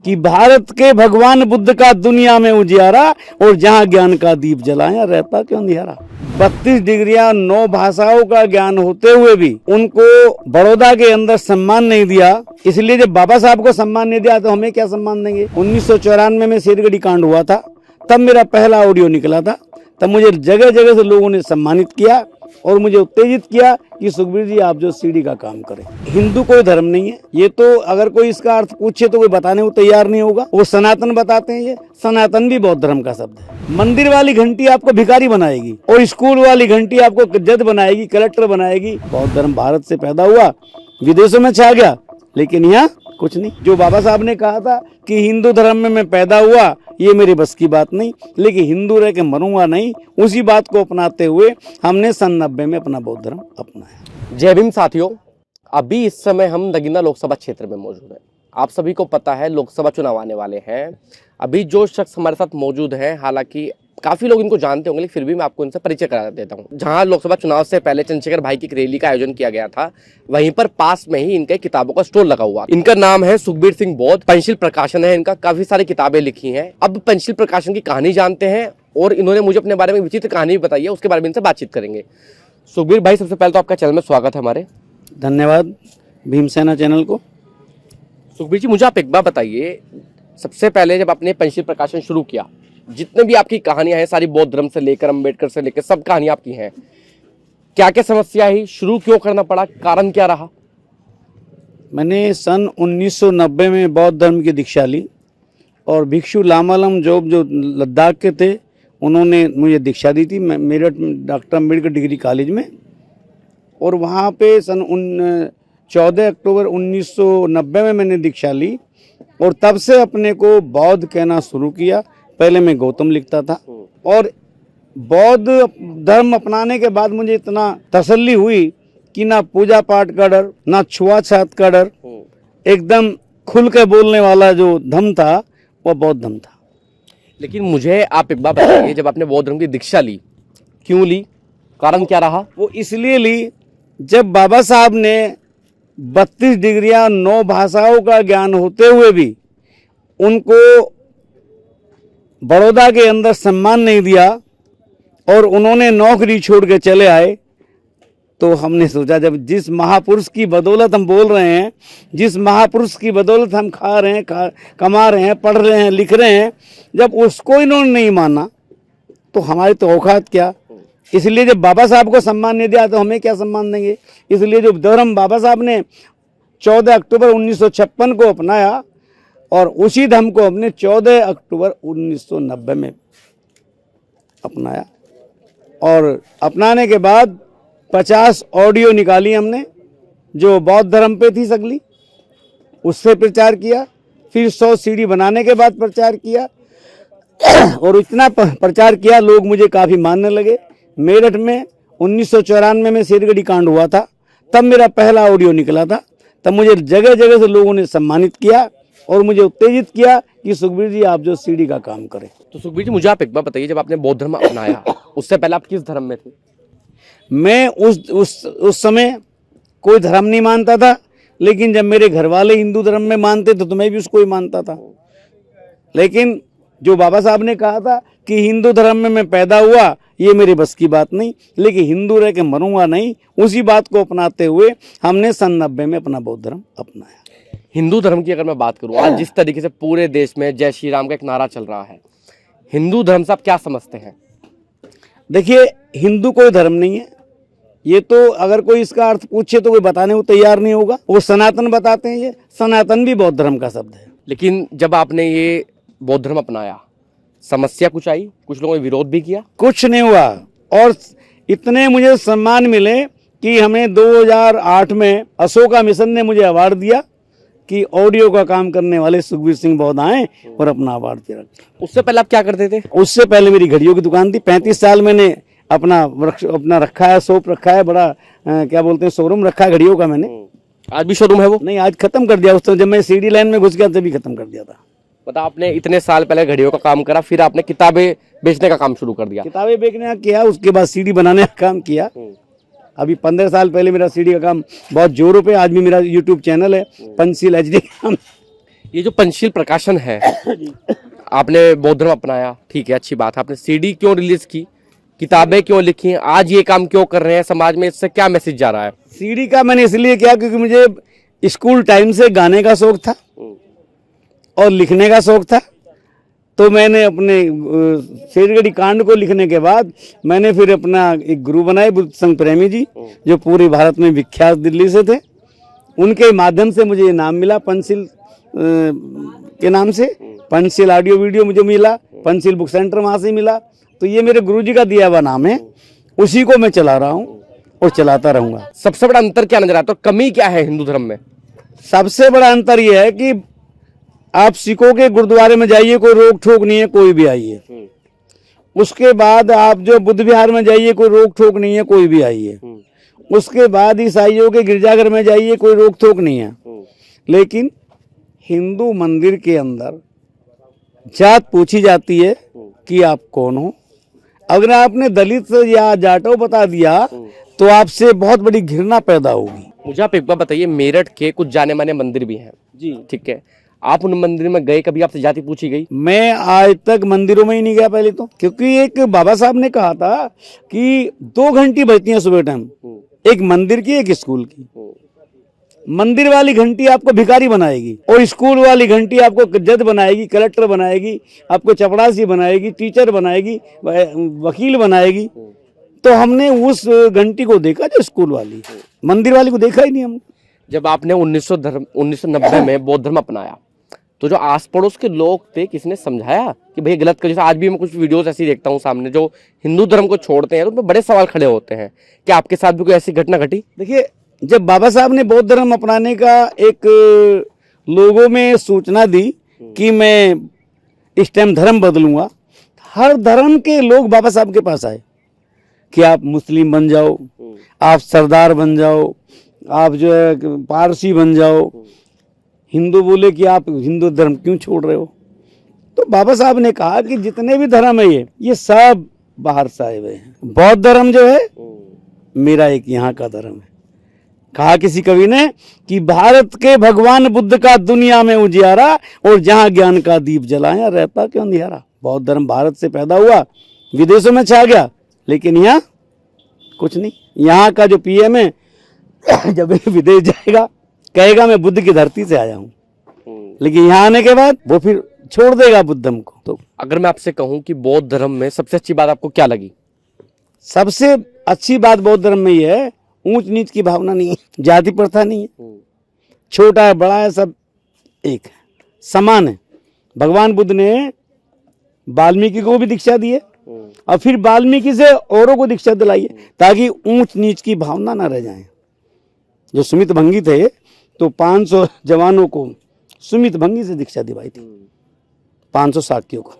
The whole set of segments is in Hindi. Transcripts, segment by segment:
कि भारत के भगवान बुद्ध का दुनिया में उजियारा और जहाँ ज्ञान का दीप जलाया रहता क्यों अंधियारा। 32 डिग्रियां 9 भाषाओं का ज्ञान होते हुए भी उनको बड़ौदा के अंदर सम्मान नहीं दिया। इसलिए जब बाबा साहब को सम्मान नहीं दिया तो हमें क्या सम्मान देंगे। 1994 में शेरगढ़ी कांड हुआ था, तब मेरा पहला ऑडियो निकला था। तब मुझे जगह जगह से लोगों ने सम्मानित किया और मुझे उत्तेजित किया कि सुखबीर जी आप जो सीढ़ी का काम करें। हिंदू कोई धर्म नहीं है, ये तो अगर कोई इसका अर्थ पूछे तो कोई बताने को तैयार नहीं होगा। वो सनातन बताते हैं, ये सनातन भी बौद्ध धर्म का शब्द है। मंदिर वाली घंटी आपको भिखारी बनाएगी और स्कूल वाली घंटी आपको जज बनाएगी, कलेक्टर बनाएगी। बौद्ध धर्म भारत से पैदा हुआ, विदेशों में छा गया, लेकिन यहाँ कुछ नहीं। जो बाबा साहब ने कहा था कि हिंदू धर्म में मैं पैदा हुआ, ये मेरे बस की बात नहीं, लेकिन हिंदू रह के मरूंगा नहीं, उसी बात को अपनाते हुए हमने सन 90 में अपना बौद्ध धर्म अपनाया। जय भीम साथियों, अभी इस समय हम नगीना लोकसभा क्षेत्र में मौजूद हैं। आप सभी को पता है लोकसभा चुनाव आने वाले हैं। अभी जो शख्स हमारे साथ मौजूद हैं, हालांकि काफ़ी लोग इनको जानते होंगे, लेकिन फिर भी मैं आपको इनसे परिचय करा देता हूँ। जहाँ लोकसभा चुनाव से पहले चंद्रशेखर भाई की एक रैली का आयोजन किया गया था, वहीं पर पास में ही इनके किताबों का स्टोर लगा हुआ। इनका नाम है सुखबीर सिंह बौद्ध, पंचशील प्रकाशन है इनका, काफ़ी सारी किताबें लिखी हैं। अब पंचशील प्रकाशन की कहानी जानते हैं और इन्होंने मुझे अपने बारे में विचित्र कहानी भी बताई है, उसके बारे में इनसे बातचीत करेंगे। सुखबीर भाई, सबसे पहले तो आपका चैनल में स्वागत है हमारे। धन्यवाद भीमसेना चैनल को। सुखबीर जी, मुझे आप एक बात बताइए, सबसे पहले जब आपने पंचशील प्रकाशन शुरू किया, जितने भी आपकी कहानियां हैं सारी बौद्ध धर्म से लेकर अम्बेडकर से लेकर सब कहानियां आपकी हैं, क्या क्या समस्या आई, शुरू क्यों करना पड़ा, कारण क्या रहा? मैंने सन 1990 में बौद्ध धर्म की दीक्षा ली और भिक्षु लामालम जो लद्दाख के थे, उन्होंने मुझे दीक्षा दी थी Meerut doctor Ambedkar degree college में। और वहाँ पे सन 14 अक्टूबर 1990 में मैंने दीक्षा ली और तब से अपने को बौद्ध कहना शुरू किया। पहले मैं गौतम लिखता था और बौद्ध धर्म अपनाने के बाद मुझे इतना तसल्ली हुई कि ना पूजा पाठ का डर, ना छुआछूत का डर, एकदम खुल के बोलने वाला जो धर्म था वो बौद्ध धर्म था। लेकिन मुझे आप एक बात बताइए, जब आपने बौद्ध धर्म की दीक्षा ली, क्यों ली, कारण क्या रहा? वो इसलिए ली, जब बाबा साहब ने 32 डिग्रियां 9 भाषाओं का ज्ञान होते हुए भी उनको बड़ौदा के अंदर सम्मान नहीं दिया और उन्होंने नौकरी छोड़ के चले आए, तो हमने सोचा जब जिस महापुरुष की बदौलत हम बोल रहे हैं, जिस महापुरुष की बदौलत हम खा रहे हैं, कमा रहे हैं, पढ़ रहे हैं, लिख रहे हैं, जब उसको इन्होंने नहीं माना तो हमारी तो औकात क्या। इसलिए जब बाबा साहब को सम्मान नहीं दिया तो हमें क्या सम्मान देंगे। इसलिए जो धर्म बाबा साहब ने 14 अक्टूबर 1956 को अपनाया और उसी धर्म को हमने 14 अक्टूबर 1990 में अपनाया। और अपनाने के बाद 50 ऑडियो निकाली हमने जो बौद्ध धर्म पे थी सगली, उससे प्रचार किया। फिर 100 सीडी बनाने के बाद प्रचार किया और इतना प्रचार किया लोग मुझे काफ़ी मानने लगे। मेरठ में 1994 में शेरगढ़ी कांड हुआ था, तब मेरा पहला ऑडियो निकला था। तब मुझे जगह जगह से लोगों ने सम्मानित किया और मुझे उत्तेजित किया कि सुखबीर जी आप जो सीढ़ी का काम करें। तो सुखबीर जी, मुझे आप एक बात बताइए, जब आपने बौद्ध धर्म अपनाया उससे पहले आप किस धर्म में थे? मैं उस समय कोई धर्म नहीं मानता था, लेकिन जब मेरे घर वाले हिंदू धर्म में मानते थे तो मैं भी उसको ही मानता था। लेकिन जो बाबा साहब ने कहा था कि हिंदू धर्म में मैं पैदा हुआ, ये मेरे बस की बात नहीं, लेकिन हिंदू रह के मरूंगा नहीं, उसी बात को अपनाते हुए हमने सन 90 में अपना बौद्ध धर्म अपनाया। हिंदू धर्म की अगर मैं बात करूं, आज जिस तरीके से पूरे देश में जय श्री राम का एक नारा चल रहा है, हिंदू धर्म से आप क्या समझते हैं? देखिए, हिंदू कोई धर्म नहीं है, ये तो अगर कोई इसका अर्थ पूछे तो कोई बताने को तैयार नहीं होगा। वो सनातन बताते हैं, ये सनातन भी बौद्ध धर्म का शब्द है। लेकिन जब आपने ये बौद्ध धर्म अपनाया, समस्या कुछ आई, कुछ लोगों ने विरोध भी किया? कुछ नहीं हुआ और इतने मुझे सम्मान मिले कि हमें 2008 में अशोका मिशन ने मुझे अवार्ड दिया कि ऑडियो का काम करने वाले सुखबीर सिंह बौद्ध आए और अपना अवार्ड पे रखे। उससे पहले आप क्या करते थे? उससे पहले मेरी घड़ियों की दुकान थी। 35 साल मैंने अपना रखा है, शॉप रखा है, बड़ा क्या बोलते हैं शोरूम रखा है घड़ियों का मैंने। आज भी शोरूम है वो? नहीं, आज खत्म कर दिया। उस समय जब मैं सीडी लाइन में घुस गया तभी खत्म कर दिया था। मतलब आपने इतने साल पहले घड़ियों का काम करा, फिर आपने किताबें बेचने का काम शुरू कर दिया? किताबें बेचने का किया, उसके बाद सीडी बनाने का काम किया। अभी 15 साल पहले मेरा सीडी का काम बहुत जोरों पे, आज भी मेरा यूट्यूब चैनल है पंचशील HD का। ये जो पंचशील प्रकाशन है, आपने बौद्ध धर्म अपनाया, ठीक है, अच्छी बात है। आपने सीडी क्यों रिलीज की, किताबें क्यों लिखी, आज ये काम क्यों कर रहे हैं, समाज में इससे क्या मैसेज जा रहा है? सीडी का मैंने इसलिए किया क्योंकि मुझे स्कूल टाइम से गाने का शौक था और लिखने का शौक था। तो मैंने अपने शेरगढ़ी कांड को लिखने के बाद मैंने फिर अपना एक गुरु बनाए, बुद्ध संघ प्रेमी जी, जो पूरे भारत में विख्यात दिल्ली से थे। उनके माध्यम से मुझे ये नाम मिला पंचशील के नाम से। पंचशील ऑडियो वीडियो मुझे मिला, पंचशील बुक सेंटर वहाँ से मिला। तो ये मेरे गुरुजी का दिया हुआ नाम है, उसी को मैं चला रहा हूँ और चलाता रहूँगा। सबसे बड़ा अंतर क्या नजर आता है, तो कमी क्या है हिंदू धर्म में? सबसे बड़ा अंतर यह है कि आप सिखों के गुरुद्वारे में जाइए, कोई रोक ठोक नहीं है, कोई भी आइए। उसके बाद आप जो बुद्ध विहार में जाइए, कोई रोक ठोक नहीं है, कोई भी आइए। उसके बाद ईसाइयों के गिरजाघर में जाइए, कोई रोक ठोक नहीं है। लेकिन हिंदू मंदिर के अंदर जात पूछी जाती है कि आप कौन हो। अगर आपने दलित या जाटो बता दिया तो आपसे बहुत बड़ी घृणा पैदा होगी। मुझे आप एक बार बताइए, मेरठ के कुछ जाने माने मंदिर भी हैं जी, ठीक है, आप उन मंदिर में गए, कभी आपसे जाति पूछी गई? मैं आज तक मंदिरों में ही नहीं गया पहले तो, क्योंकि एक बाबा साहब ने कहा था कि 2 घंटी बजती हैं सुबह टाइम, एक मंदिर की एक स्कूल की। मंदिर वाली घंटी आपको भिखारी बनाएगी और स्कूल वाली घंटी आपको जज बनाएगी, कलेक्टर बनाएगी, आपको चपड़ासी बनाएगी, टीचर बनाएगी, वकील बनाएगी। तो हमने उस घंटी को देखा जो स्कूल वाली, मंदिर वाली को देखा ही नहीं हमने। जब आपने 1990 में बौद्ध धर्म अपनाया, तो जो आस पड़ोस के लोग थे, किसने समझाया कि भाई गलत कर? जैसे आज भी मैं कुछ वीडियोस ऐसी देखता हूँ सामने, जो हिंदू धर्म को छोड़ते हैं, तो उनमें बड़े सवाल खड़े होते हैं। क्या आपके साथ भी कोई ऐसी घटना घटी? देखिए, जब बाबा साहब ने बौद्ध धर्म अपनाने का एक लोगों में सूचना दी कि मैं इस टाइम धर्म बदलूंगा, हर धर्म के लोग बाबा साहब के पास आए कि आप मुस्लिम बन जाओ, आप सरदार बन जाओ, आप जो है पारसी बन जाओ। हिंदू बोले कि आप हिंदू धर्म क्यों छोड़ रहे हो? तो बाबा साहब ने कहा कि जितने भी धर्म है ये सब बाहर से आए हुए हैं। बौद्ध धर्म जो है मेरा एक यहाँ का धर्म है। कहा किसी कवि ने कि भारत के भगवान बुद्ध का दुनिया में उजियारा, और जहाँ ज्ञान का दीप जलाया रहता क्यों अंधियारा। बौद्ध धर्म भारत से पैदा हुआ, विदेशों में छा गया, लेकिन यहाँ कुछ नहीं। यहाँ का जो पीएम है जब विदेश जाएगा कहेगा मैं बुद्ध की धरती से आया हूँ, लेकिन यहाँ आने के बाद वो फिर छोड़ देगा बुद्धम को। तो अगर मैं आपसे कहूँ कि बौद्ध धर्म में सबसे अच्छी बात आपको क्या लगी? सबसे अच्छी बात बौद्ध धर्म में ये है, ऊंच नीच की भावना नहीं है, जाति प्रथा नहीं है, छोटा है बड़ा है सब एक है, समान है। भगवान बुद्ध ने वाल्मीकि को भी दीक्षा दी है और फिर वाल्मीकि से औरों को दीक्षा दिलाई है, ताकि ऊंच नीच की भावना ना रह जाए। जो सुमित भंगी थे तो 500 जवानों को सुमित भंगी से दीक्षा दिवाई थी, 500 साकियों को।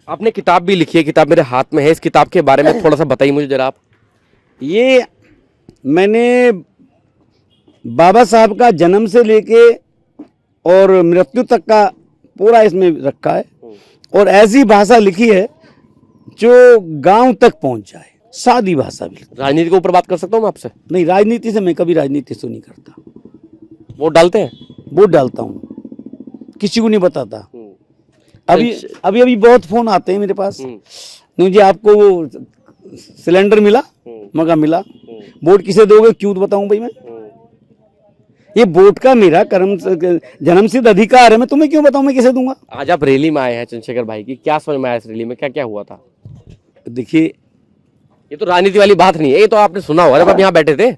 आपने किताब भी लिखी है, किताब मेरे हाथ में है, इस किताब के बारे में थोड़ा सा बताइए मुझे जरा आप। ये मैंने बाबा साहब का जन्म से लेके और मृत्यु तक का पूरा इसमें रखा है, और ऐसी भाषा लिखी है जो गांव तक पहुंच जाए, सादी भाषा भी। राजनीति के ऊपर बात कर सकता हूँ मैं आपसे? नहीं, राजनीति से मैं कभी राजनीति से नहीं करता। वोट डालते हैं? वोट डालता हूँ, किसी को नहीं बताता। अभी बहुत फोन आते हैं मेरे पास, मुझे आपको वो सिलेंडर मिला, मगा मिला, वोट किसे दोगे, क्यों बताऊं भाई मैं? ये वोट का मेरा कर्म जन्मसिद्ध अधिकार है, मैं तुम्हें क्यों बताऊं मैं किसे दूंगा? आज आप रैली में आए हैं चंद्रशेखर भाई की, क्या समझ में आया इस रैली में, क्या क्या हुआ था? देखिए, ये तो राजनीति वाली बात नहीं है, ये तो आपने सुना होगा जब आप यहाँ बैठे थे।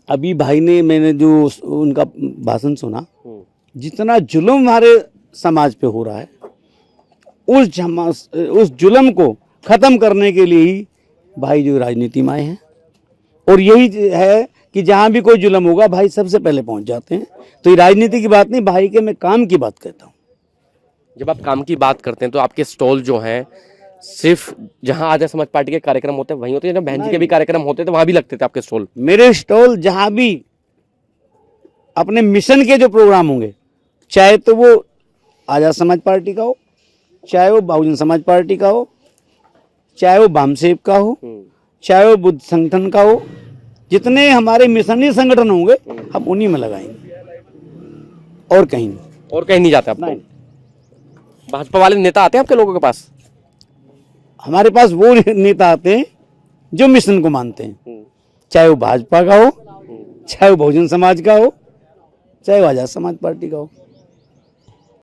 अभी भाई ने, मैंने जो उनका भाषण सुना, जितना जुल्म हमारे समाज पे हो रहा है, उस जुल्म को खत्म करने के लिए ही भाई जो राजनीति में आए हैं। और यही है कि जहां भी कोई जुल्म होगा भाई सबसे पहले पहुंच जाते हैं। तो ये राजनीति की बात नहीं भाई, के मैं काम की बात करता हूँ। जब आप काम की बात करते हैं तो आपके स्टॉल जो हैं सिर्फ जहां आर्य समाज पार्टी के कार्यक्रम होते हैं वहीं होते हैं, जब बहन जी के भी कार्यक्रम होते थे वहां भी लगते थे आपके स्टॉल? मेरे स्टॉल जहां भी अपने मिशन के जो प्रोग्राम होंगे, चाहे तो वो आजाद समाज पार्टी का हो, चाहे वो बहुजन समाज पार्टी का हो, चाहे वो वामसेव का हो, चाहे वो बुद्ध संगठन का हो, जितने हमारे मिशनरी संगठन होंगे हम उन्हीं में लगाएंगे और कहीं नहीं। और कहीं नहीं जाते आपको? नहीं। भाजपा वाले नेता आते हैं आपके लोगों के पास? हमारे पास वो नेता आते हैं जो मिशन को मानते हैं, चाहे वो भाजपा का हो, चाहे वो बहुजन समाज का हो, चाहे वो आजाद समाज पार्टी का हो।